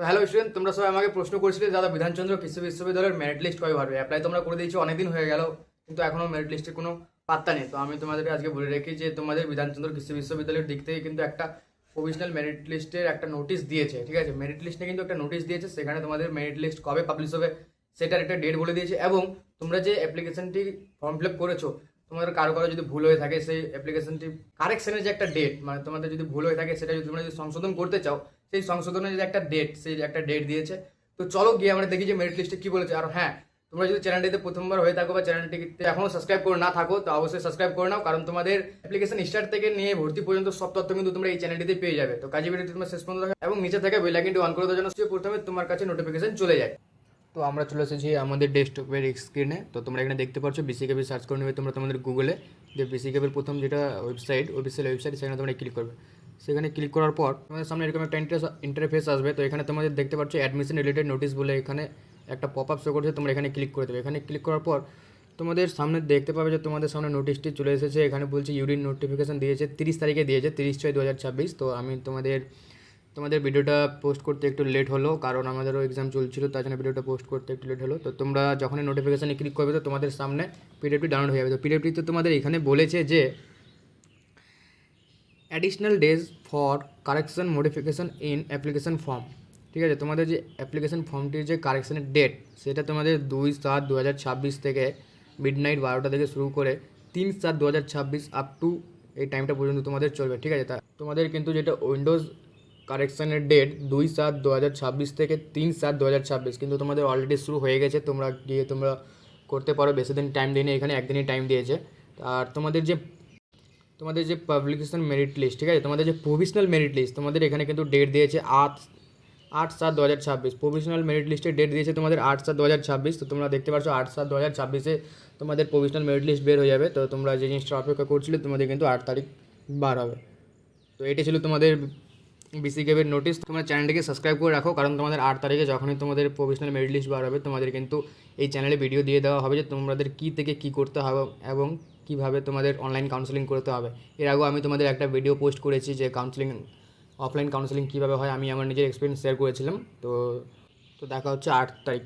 Hello student, তোমরা সবাই আমাকে প্রশ্ন করছিলে দাদা বিধানচন্দ্র কৃষি বিশ্ববিদ্যালয়ের মেরিট লিস্ট কবে বাড়বে। অ্যাপ্লাই তোমরা করে দিয়েছো, অনেকদিন হয়ে গেল, কিন্তু এখনো মেরিট লিস্টের কোনো পাত্তা নেই। তো আমি তোমাদেরকে আজকে বলে রাখি যে তোমাদের বিধানচন্দ্র কৃষি বিশ্ববিদ্যালয়ের দিক থেকে কিন্তু একটা প্রভিশনাল মেরিট লিস্টের একটা নোটিশ দিয়েছে। ঠিক আছে, মেরিট লিস্টে কিন্তু একটা নোটিশ দিয়েছে, সেখানে তোমাদের মেরিট লিস্ট কবে পাবলিশ হবে সেটার একটা ডেট বলে দিয়েছে। এবং তোমরা যে অ্যাপ্লিকেশনটি ফর্ম ফিল আপ করেছো, তোমাদের কারো কারো যদি ভুল হয়ে থাকে, সেই অ্যাপ্লিকেশনটি কারেকশনের যে একটা ডেট, মানে তোমাদের যদি ভুল হয়ে থাকে সেটা যদি তোমরা যদি সংশোধন করতে চাও, সেই সংশোধনের যে একটা ডেট, সেই একটা ডেট দিয়েছে। তো চলো গিয়ে আমরা দেখি যে মেরিট লিস্টে কি বলেছে। আর হ্যাঁ, তোমরা যদি চ্যানেলটিতে প্রথমবার হয়ে থাকো বা চ্যানেলটিতে এখনো সাবস্ক্রাইব করে না থাকো, তো অবশ্যই সাবস্ক্রাইব করে নাও, কারণ তোমাদের অ্যাপ্লিকেশন স্টার্ট থেকে নিয়ে ভর্তি পর্যন্ত সব তথ্য কিন্তু তোমরা এই চ্যানেলটিতে পেয়ে যাবে। তো কাজে ভিডিওটি তোমরা শেষ পর্যন্ত দেখো এবং নিচে থেকে বেল আইকনটি অন করে দেওয়ার জন্য প্রথমে তোমার কাছে নোটিফিকেশন চলে যায়। তো আমরা চলে এসেছি আমাদের ডেস্কটপের স্ক্রিনে। তো তোমরা এখানে দেখতে পাচ্ছ বিসিকেবি সার্চ করে নেবে তোমরা তোমাদের গুগলে, যে বিসিকেবির প্রথম যেটা ওয়েবসাইট সেখানে তোমরা ক্লিক করবে। সেখানে ক্লিক করার পর তোমাদের সামনে এরকম একটা ইন্টারফেস আসবে। তো এখানে তোমাদের দেখতে পাচ্ছ অ্যাডমিশন রিলেটেড নোটিশ বলে এখানে একটা পপ আপ শো করছে, তোমরা এখানে ক্লিক করে দেবে। এখানে ক্লিক করার পর তোমাদের সামনে দেখতে পাবে যে তোমাদের সামনে নোটিশটি চলে এসেছে। এখানে বলছে ইউরিন নোটিফিকেশন দিয়েছে 30 তারিখে দিয়েছে, 30/6/2026। তো আমি তোমাদের ভিডিওটা পোস্ট করতে একটু লেট হলো, কারণ আমাদেরও এক্সাম চলছিল, তার জন্য ভিডিওটা পোস্ট করতে একটু লেট হলো। তো তোমরা যখনই নোটিফিকেশানে ক্লিক করবে তো তোমাদের সামনে পিডিএফটি ডাউনলোড হয়ে যাবে। তো পিডিএফটিতে তোমাদের এখানে বলেছে যে additional days for correction modification in application form. ঠিক আছে, তোমাদের যে অ্যাপ্লিকেশন ফর্মটির যে কারেকশনের ডেট, সেটা তোমাদের 2/7/2026 থেকে মিডনাইট 12টা থেকে শুরু করে 3/7/2026 আপ টু এই টাইমটা পর্যন্ত তোমাদের চলবে। ঠিক আছে, তা তোমাদের কিন্তু যেটা উইন্ডোজ কারেকশানের ডেট 2/7/2026 থেকে 3/7/2026, কিন্তু তোমাদের অলরেডি শুরু হয়ে গেছে। তোমরা গিয়ে তোমরা করতে পারো, বেশি দিন টাইম দিনে, এখানে একদিনই টাইম দিয়েছে। আর তোমাদের যে পাবলিকেশন মেরিট লিস্ট, ঠিক আছে, তোমাদের যে প্রভিশনাল মেরিট লিস্ট, তোমাদের এখানে কিন্তু ডেট দিয়েছে 8/7/2026। প্রভিশনাল মেরিট লিস্টের ডেট দিয়েছে তোমাদের 8/7/2026। তো তোমরা দেখতে পাচ্ছ 8/7/2026 তোমাদের প্রভিশনাল মেরিট লিস্ট বের হয়ে যাবে। তো তোমরা যে জিনিসটা অপেক্ষা করছিলে, তোমাদের কিন্তু 8 তারিখ বার হবে। তো এটা ছিল তোমাদের বিসিকেবির নোটিশ। তোমরা চ্যানেলটিকে সাবস্ক্রাইব করে রাখো, কারণ তোমাদের 8 তারিখে যখনই তোমাদের প্রফেশনাল মেরিট লিস্ট বার হবে, তোমাদের কিন্তু এই চ্যানেলে ভিডিও দিয়ে দেওয়া হবে যে তোমাদের কী থেকে কী করতে হবে এবং কীভাবে তোমাদের অনলাইন কাউন্সেলিং করতে হবে। এর আগেও আমি তোমাদের একটা ভিডিও পোস্ট করেছি যে অফলাইন কাউন্সেলিং কীভাবে হয়, আমি আমার নিজের এক্সপিরিয়েন্স শেয়ার করেছিলাম। তো দেখা হচ্ছে 8 তারিখ।